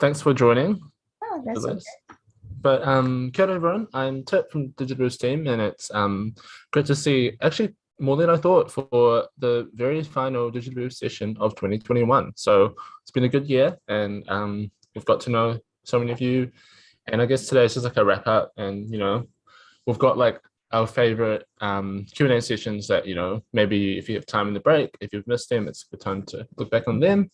thanks for joining Oh, for that's okay. this. But kia ora everyone, I'm Tip from Digital Boost team, and it's great to see actually more than I thought for the very final Digital Boost session of 2021. So it's been a good year, and we've got to know so many of you. And I guess today is just like a wrap up, and we've got like our favorite Q&A sessions that maybe if you have time in the break, if you've missed them, it's a good time to look back on them.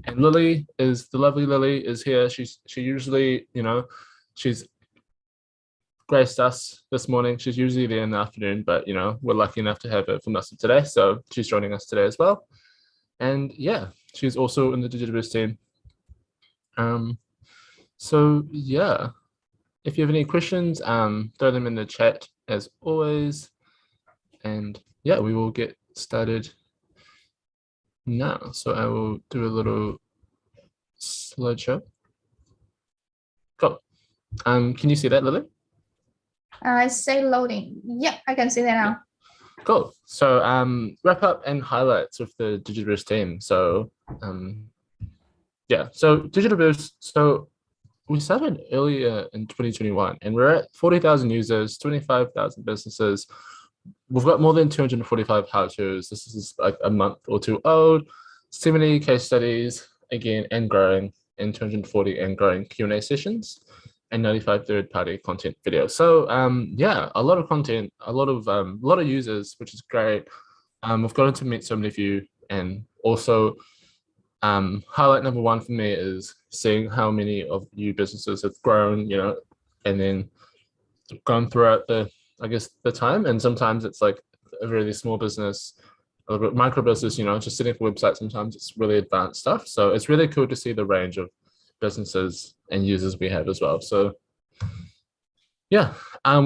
And the lovely Lily is here. She usually she's graced us this morning. She's usually there in the afternoon, but we're lucky enough to have her for most of today, so she's joining us today as well. And yeah, she's also in the Digital Boost team. So yeah, if you have any questions, throw them in the chat as always. And yeah, we will get started now. So I will do a little slideshow. Cool. Can you see that, Lily? I say loading. Yep, I can see that now. Cool. So wrap up and highlights with the Digital Boost team. So yeah, so Digital Boost. So we started earlier in 2021, and we're at 40,000 users, 25,000 businesses. We've got more than 245 how-tos. This is like a month or two old. 70 case studies again and growing, and 240 and growing Q&A sessions, and 95 third-party content videos. So yeah, a lot of content, a lot of users, which is great. We've gotten to meet so many of you, and also highlight number one for me is seeing how many of you businesses have grown, and then gone throughout the time. And sometimes it's like a really small business, a little bit micro business, just sitting for website. Sometimes it's really advanced stuff. So it's really cool to see the range of businesses and users we have as well. So yeah,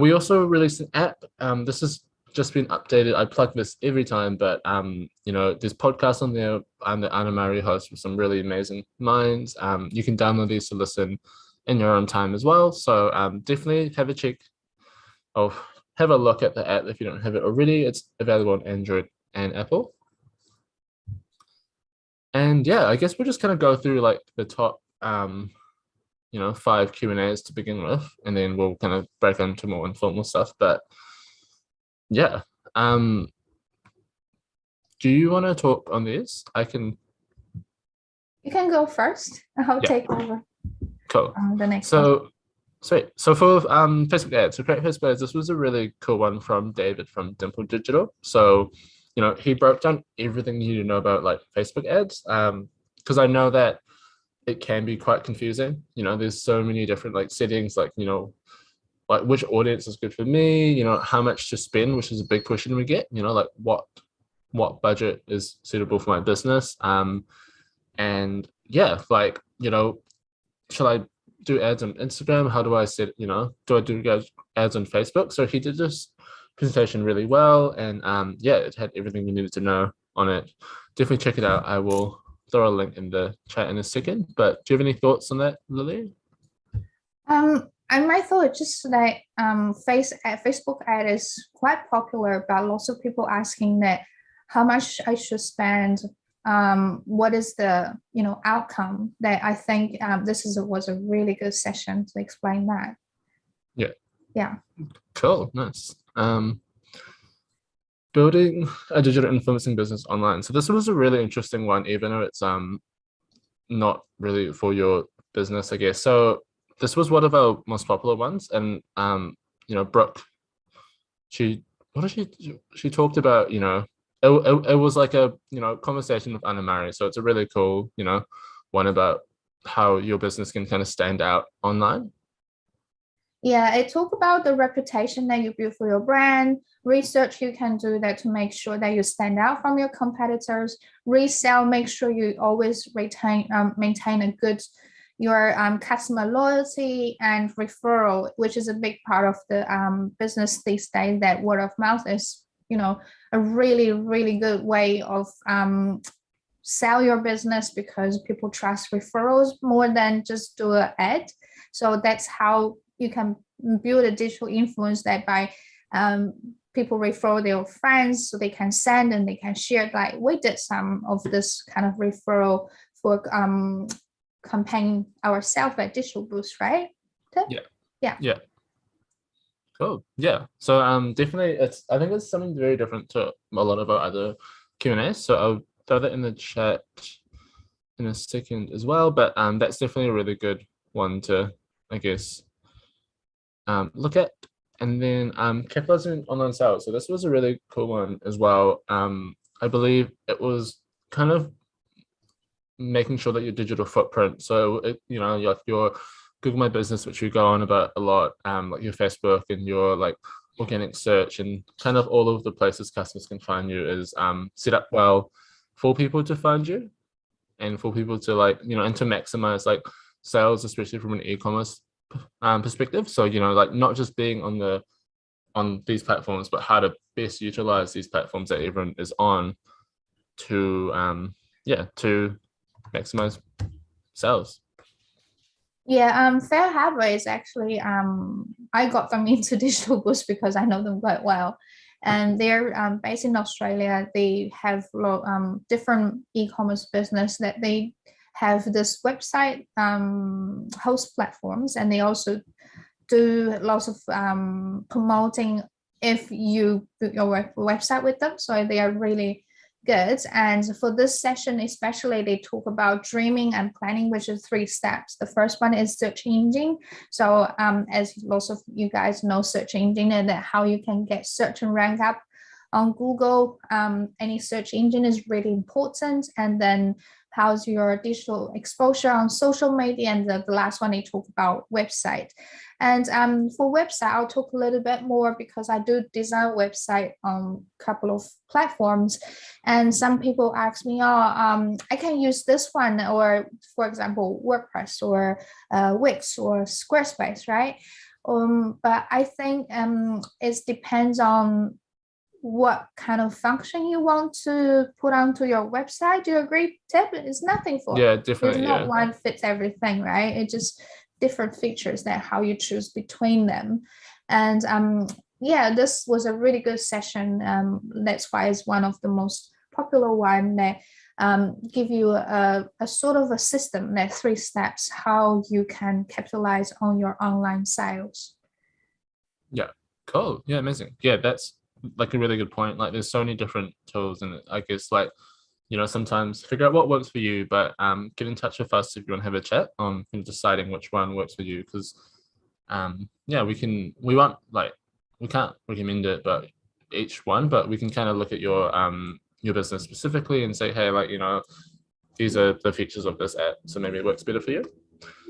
we also released an app. This has just been updated. I plug this every time, but there's podcasts on there. I'm the Anna Mari host with some really amazing minds. You can download these to listen in your own time as well. So definitely have a check. Have a look at the app if you don't have it already. It's available on Android and Apple. And yeah, I guess we'll just kind of go through like the top 5 Q&As to begin with, and then we'll kind of break into more informal stuff. But yeah, do you want to talk on this? You can go first. I'll take over. Cool. The next one. Sweet. So for Facebook ads, so Create Facebook ads, this was a really cool one from David from Dimple Digital. So, he broke down everything you need to know about like Facebook ads. Because I know that it can be quite confusing. There's so many different like settings, like, like which audience is good for me, how much to spend, which is a big question we get, like what budget is suitable for my business. And yeah, like, shall I do ads on Instagram? How do I set, do I do ads on Facebook? So he did this presentation really well, and yeah, it had everything you needed to know on it. Definitely check it out. I will throw a link in the chat in a second. But do you have any thoughts on that, Lily? I might thought just that Facebook ad is quite popular, but lots of people asking that how much I should spend. What is the outcome that I think was a really good session to explain that. Yeah. Cool. Nice. Building a digital influencing business online. So this was a really interesting one, even though it's not really for your business, I guess. So this was one of our most popular ones, and Brooke, she talked about it was like a conversation with Anna Mari. So it's a really cool one about how your business can kind of stand out online. Yeah, it talked about the reputation that you build for your brand, research you can do that to make sure that you stand out from your competitors, resell, make sure you always maintain a good customer loyalty, and referral, which is a big part of the business these days, that word of mouth is a really, really good way of sell your business, because people trust referrals more than just do an ad. So that's how you can build a digital influence, that by people refer their friends, so they can send and they can share. Like we did some of this kind of referral for campaign ourselves at Digital Boost, right? Yeah. Cool. Yeah. So definitely I think it's something very different to a lot of our other Q&As. So I'll throw that in the chat in a second as well. But that's definitely a really good one to, I guess, look at. And then capitalizing online sales. So this was a really cool one as well. I believe it was kind of making sure that your digital footprint. So your Google My Business, which we go on about a lot, like your Facebook and your like organic search and kind of all of the places customers can find you is set up well for people to find you and for people to like, and to maximize like sales, especially from an e-commerce perspective. So, like not just being on these platforms, but how to best utilize these platforms that everyone is on to to maximize sales. Yeah, Fair Hardware is actually I got them into Digital Boost because I know them quite well, and they're based in Australia. They have different e-commerce business that they have this website host platforms, and they also do lots of promoting if you book your website with them. So they are really good. And for this session, especially, they talk about dreaming and planning, which is 3 steps. The first one is search engine. So as lots of you guys know, search engine and how you can get search and rank up on Google. Any search engine is really important. And then how's your digital exposure on social media? And the last one, they talk about website. And for website, I'll talk a little bit more because I do design website on a couple of platforms. And some people ask me, I can use this one, or for example, WordPress or Wix or Squarespace, right? But I think it depends on what kind of function you want to put onto your website. Do you agree, Tip? It's nothing for definitely. There's not one fits everything, right? It's just different features that how you choose between them. And this was a really good session. That's why it's one of the most popular one that give you a sort of a system, that 3 steps, how you can capitalize on your online sales. Yeah, cool. Yeah, amazing. Yeah, that's like a really good point. Like there's so many different tools, and I guess like sometimes figure out what works for you, but get in touch with us if you want to have a chat on deciding which one works for you, because we can't recommend it, but each one, but we can kind of look at your business specifically and say, hey, like these are the features of this app, so maybe it works better for you.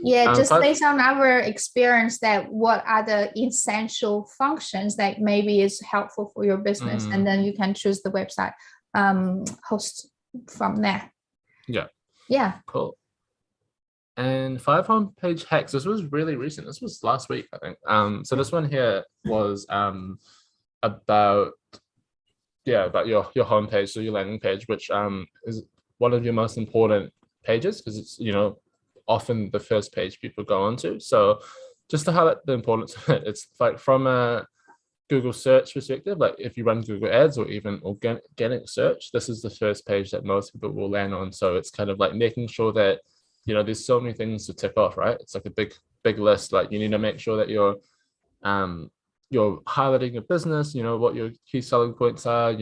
Yeah, just based on our experience, that what are the essential functions that maybe is helpful for your business, and then you can choose the website host from there. Yeah, cool. And 5 homepage hacks. This was really recent. This was last week, I think. So this one here was about your homepage, so your landing page, which is one of your most important pages, because it's often the first page people go onto. So just to highlight the importance of it, it's like from a Google search perspective, like if you run Google ads or even organic search, this is the first page that most people will land on. So it's kind of like making sure that there's so many things to tick off, right? It's like a big list. Like you need to make sure that you're highlighting your business, what your key selling points are,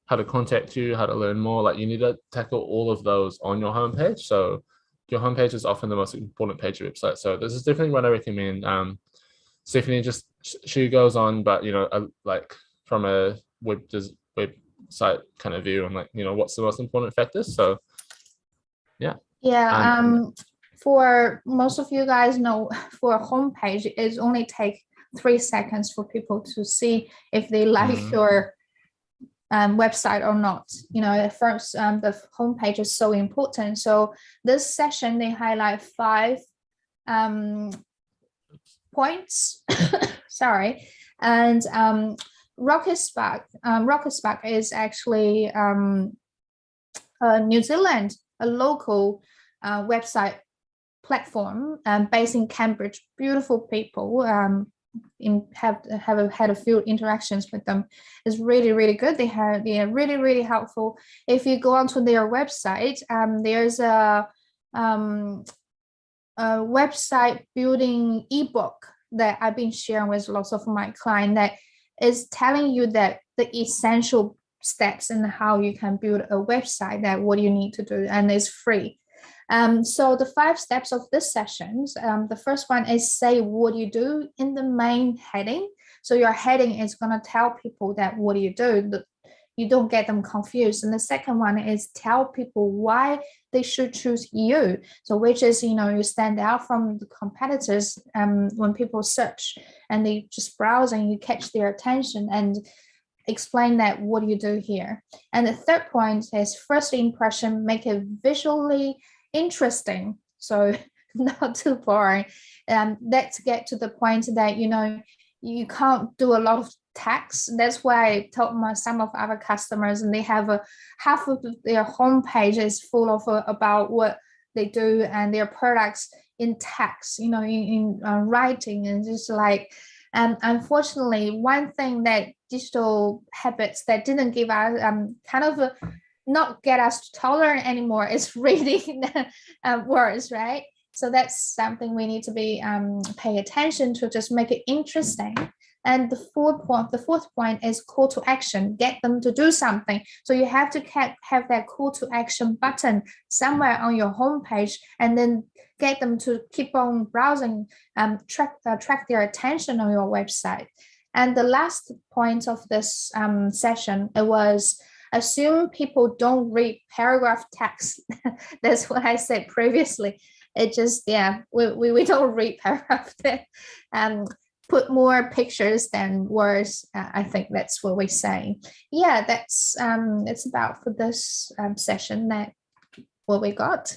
how to contact you, how to learn more. Like you need to tackle all of those on your homepage. So your homepage is often the most important page of your website. So this is definitely what I recommend. Stephanie just, she goes on, but like from a website kind of view, and like what's the most important factors. So for most of you guys know, for a homepage, it only take 3 seconds for people to see if they like your website or not. At first, the homepage is so important. So this session, they highlight 5 points. Sorry. And Rocket Spark is actually New Zealand, a local website platform based in Cambridge. Beautiful people. Have had a few interactions with them. It's really good. They are really helpful. If you go onto their website, there's a a website building ebook that I've been sharing with lots of my clients that is telling you that the essential steps and how you can build a website, that what you need to do, and it's free. So the 5 steps of this sessions, the first one is say what you do in the main heading. So your heading is going to tell people that what do you do. You don't get them confused. And the second one is tell people why they should choose you. So which is, you stand out from the competitors when people search and they just browse and you catch their attention and explain that what do you do here. And the third point is first impression, make it visually interesting. So not too boring. Let's get to the point that, you can't do a lot of text. That's why I told some of our customers, and they have half of their homepage is full of about what they do and their products in text, in writing, and just like, unfortunately, one thing that digital habits that didn't give us kind of not get us to tolerant anymore is reading words, right? So that's something we need to be pay attention to, just make it interesting. And the fourth point is call to action, get them to do something. So you have to have that call to action button somewhere on your homepage, and then get them to keep on browsing, track their attention on your website. And the last point of this session, it was assume people don't read paragraph text. That's what I said previously. It just, we don't read paragraph text. Put more pictures than words. I think that's what we're saying. Yeah, that's it's about for this session that what we got.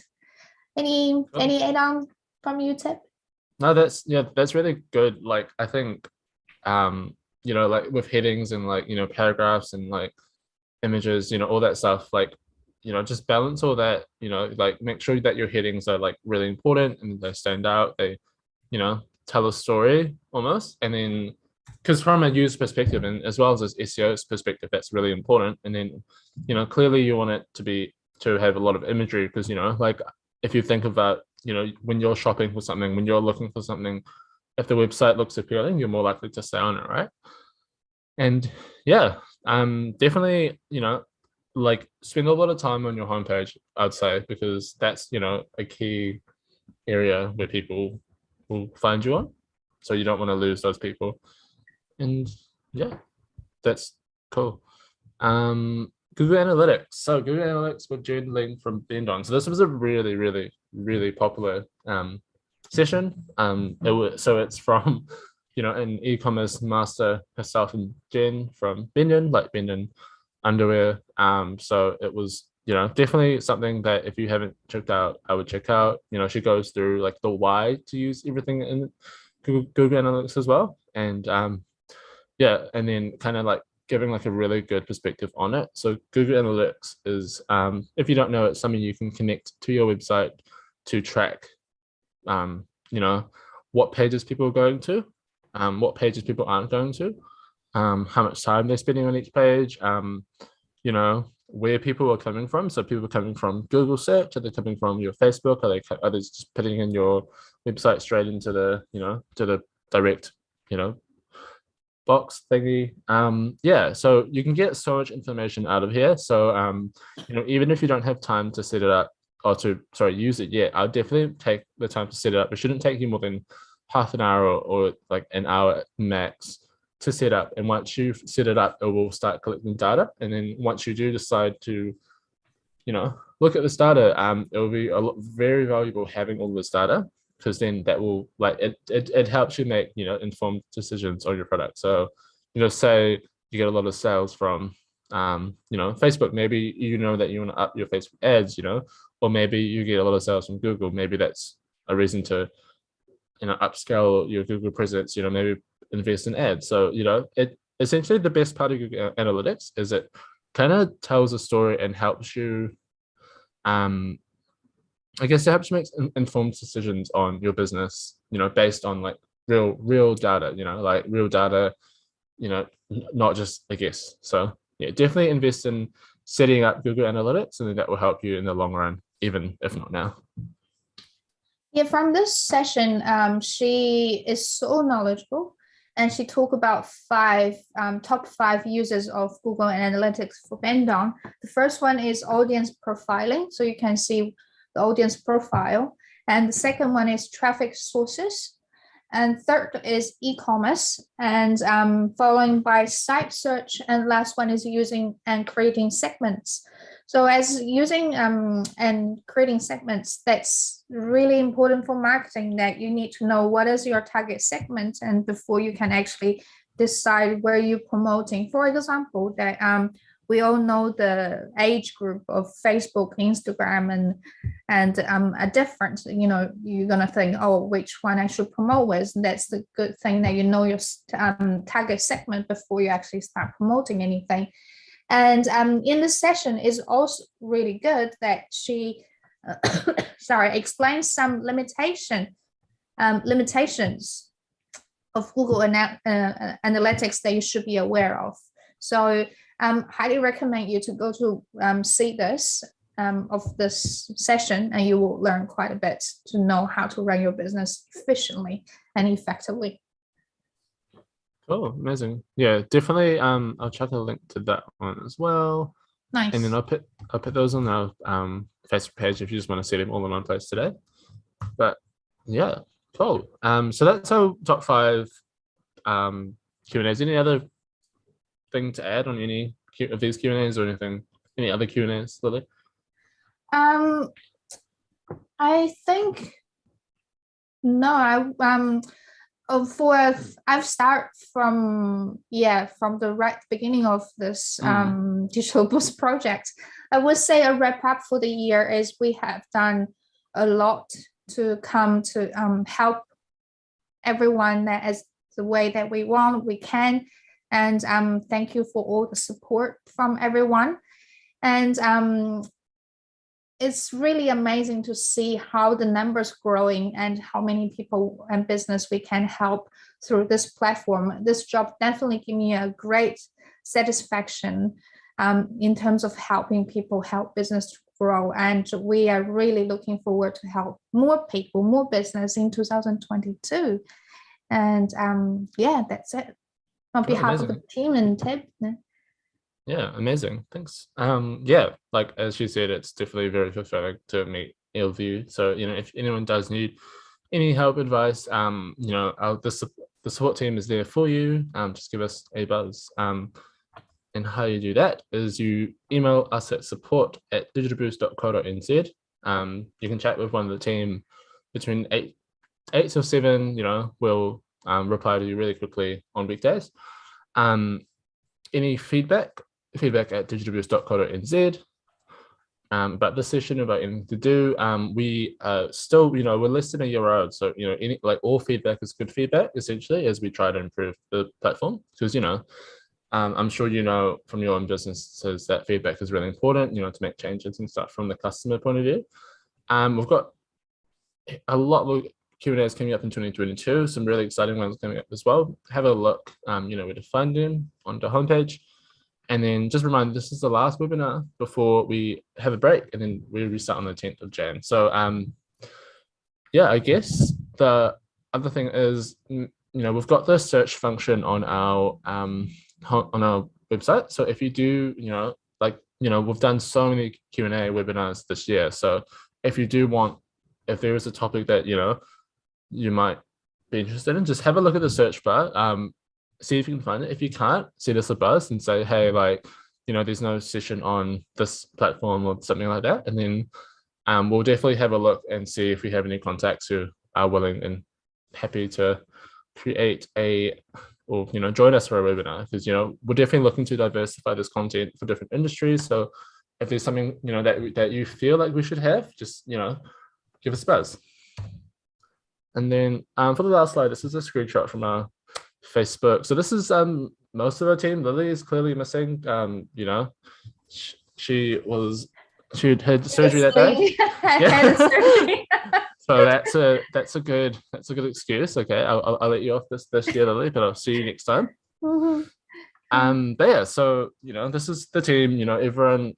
Any add-on from you, Tip? No, that's really good. Like I think like with headings and like paragraphs and like images, all that stuff, like just balance all that, like make sure that your headings are like really important and they stand out, they tell a story almost. And then because from a user perspective and as well as SEO's perspective, that's really important. And then clearly you want it to have a lot of imagery, because like if you think about when you're shopping for something, when you're looking for something, if the website looks appealing, you're more likely to stay on it, right? And yeah, definitely like spend a lot of time on your homepage, I'd say, because that's a key area where people will find you on, so you don't want to lose those people. And yeah, that's cool. Google Analytics. So Google Analytics with June Ling from Bendon. So this was a really, really, really popular session. So it's from an e-commerce master herself and Jen from Bendon, like Bendon underwear. So it was definitely something that if you haven't checked out, I would check out. She goes through like the why to use everything in Google Analytics as well. And and then kind of like giving like a really good perspective on it. So Google Analytics is, if you don't know, it's something you can connect to your website to track, what pages people are going to, what pages people aren't going to, how much time they're spending on each page, where people are coming from. So people are coming from Google search, are they coming from your Facebook? Are they just putting in your website straight into the, to the direct, box thingy? So you can get so much information out of here. So, even if you don't have time to set it up or use it yet, I'll definitely take the time to set it up. It shouldn't take you more than half an hour or like an hour max to set up. And once you've set it up, it will start collecting data. And then once you do decide to, look at this data, it will be very valuable having all this data, because then that will like it helps you make informed decisions on your product. So say you get a lot of sales from Facebook, maybe that you want to up your Facebook ads, or maybe you get a lot of sales from Google, maybe that's a reason to upscale your Google presence, maybe invest in ads. So it essentially, the best part of Google Analytics is it kind of tells a story and helps you I guess it helps you make informed decisions on your business, based on like real data, like real data, not just a guess. So yeah, definitely invest in setting up Google Analytics, and then that will help you in the long run, even if not now. Yeah, from this session, she is so knowledgeable, and she talked about top five uses of Google Analytics for Bandon. The first one is audience profiling, so you can see the audience profile, and the second one is traffic sources, and third is e-commerce, and following by site search, and last one is using and creating segments. So as using and creating segments, that's really important for marketing, that you need to know what is your target segment, and before you can actually decide where you're promoting. For example, that we all know the age group of Facebook, Instagram, and are different. You know, you're gonna think, oh, which one I should promote with. And that's the good thing, that you know your target segment before you actually start promoting anything. And in this session is also really good that she, explains some limitations of Google Analytics that you should be aware of. So highly recommend you to go to see this of this session, and you will learn quite a bit to know how to run your business efficiently and effectively. Oh, amazing. Yeah, definitely. I'll chuck a link to that one as well. Nice. And then I'll put those on our Facebook page if you just want to see them all in one place today. But yeah, cool. So that's our top 5 Q&As. Any other thing to add on any of these Q&As, or anything? Any other Q&As, Lily? I think no. I've started from the right beginning of this digital boost project. I would say a wrap up for the year is we have done a lot to come to help everyone that is the way that we can, and thank you for all the support from everyone. And it's really amazing to see how the numbers growing and how many people and business we can help through this platform. This job definitely give me a great satisfaction in terms of helping people, help business to grow. And we are really looking forward to help more people, more business in 2022. And yeah, that's it. On behalf of the team and Tib. Yeah, amazing. Thanks. Yeah, like as she said, it's definitely very fulfilling to meet all of you. So, you know, if anyone does need any help, advice, you know, the support team is there for you. Just give us a buzz. And how you do that is you email us at support@digitalboost.co.nz. You can chat with one of the team between 8 till 7. You know, we'll reply to you really quickly on weekdays. Any feedback@digitalboost.co.nz. About this session, about anything to do, we still, you know, we're less than a year old, so you know, any all feedback is good feedback essentially, as we try to improve the platform, because you know, I'm sure you know from your own businesses that feedback is really important, you know, to make changes and stuff from the customer point of view. We've got a lot of Q&As coming up in 2022, some really exciting ones coming up as well. Have a look, you know, where to find them on the homepage. And then just remind, this is the last webinar before we have a break, and then we restart on the 10th of Jan. So yeah, I guess the other thing is, you know, we've got the search function on our website. So if you do, you know, we've done so many Q&A webinars this year. So if you do want, if there is a topic that, you know, you might be interested in, just have a look at the search bar. See if you can find it. If you can't, send us a buzz and say, hey, like, you know, there's no session on this platform or something like that. And then we'll definitely have a look and see if we have any contacts who are willing and happy to create or, you know, join us for a webinar, because, you know, we're definitely looking to diversify this content for different industries. So if there's something, you know, that you feel like we should have, just, you know, give us a buzz. And then for the last slide, this is a screenshot from our Facebook. So this is most of our team. Lily is clearly missing. You know, she had surgery that day. Yeah. So that's a good excuse. Okay, I'll let you off this year, Lily, but I'll see you next time. But yeah, so you know, this is the team. You know, everyone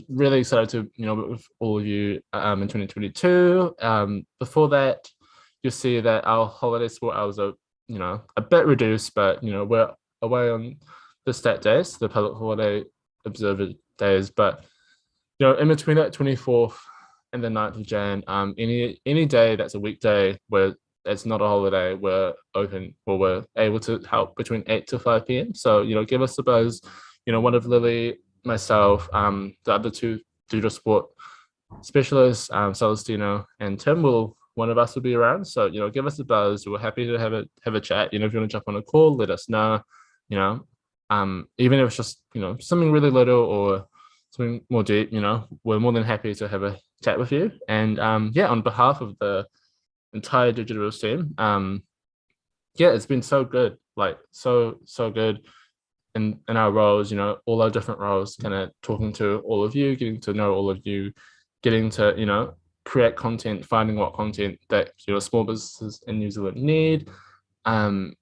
really excited to work with all of you in 2022. Before that, you'll see that our holiday sport hours are a bit reduced, but we're away on the stat days, the public holiday observer days. But in between that 24th and the 9th of Jan, any day that's a weekday where it's not a holiday, we're open or we're able to help between 8 to 5 p.m. So give us a buzz. One of Lily, myself, the other two digital sport specialists, Celestino and Tim, one of us will be around. So give us a buzz. We're happy to have a chat. If you want to jump on a call, let us know. Even if it's just something really little or something more deep, we're more than happy to have a chat with you. And on behalf of the entire digital team, it's been so good, like so good in our roles, all our different roles, kind of talking to all of you, getting to know all of you, getting to create content, finding what content that small businesses in New Zealand need, and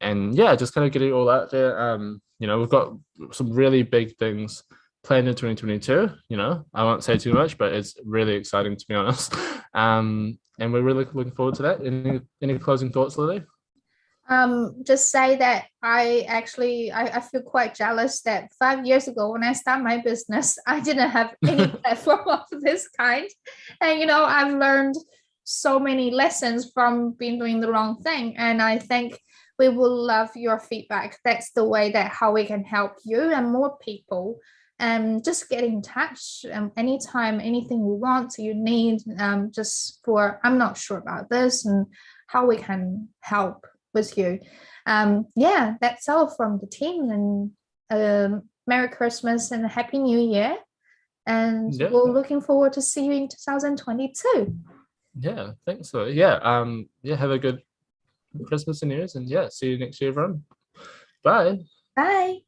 just kind of getting it all out there. We've got some really big things planned in 2022. I won't say too much, but it's really exciting, to be honest. And we're really looking forward to that. Any closing thoughts, Lily? Just say that I feel quite jealous that 5 years ago when I started my business, I didn't have any platform of this kind. And I've learned so many lessons from doing the wrong thing. And I think we will love your feedback. That's the way that how we can help you and more people. And just get in touch anytime, anything you want, you need, I'm not sure about this and how we can help with you. That's all from the team, and Merry Christmas and Happy New Year. And we're looking forward to see you in 2022. Yeah, thanks. So have a good Christmas and New Year's, and see you next year, everyone. Bye. Bye.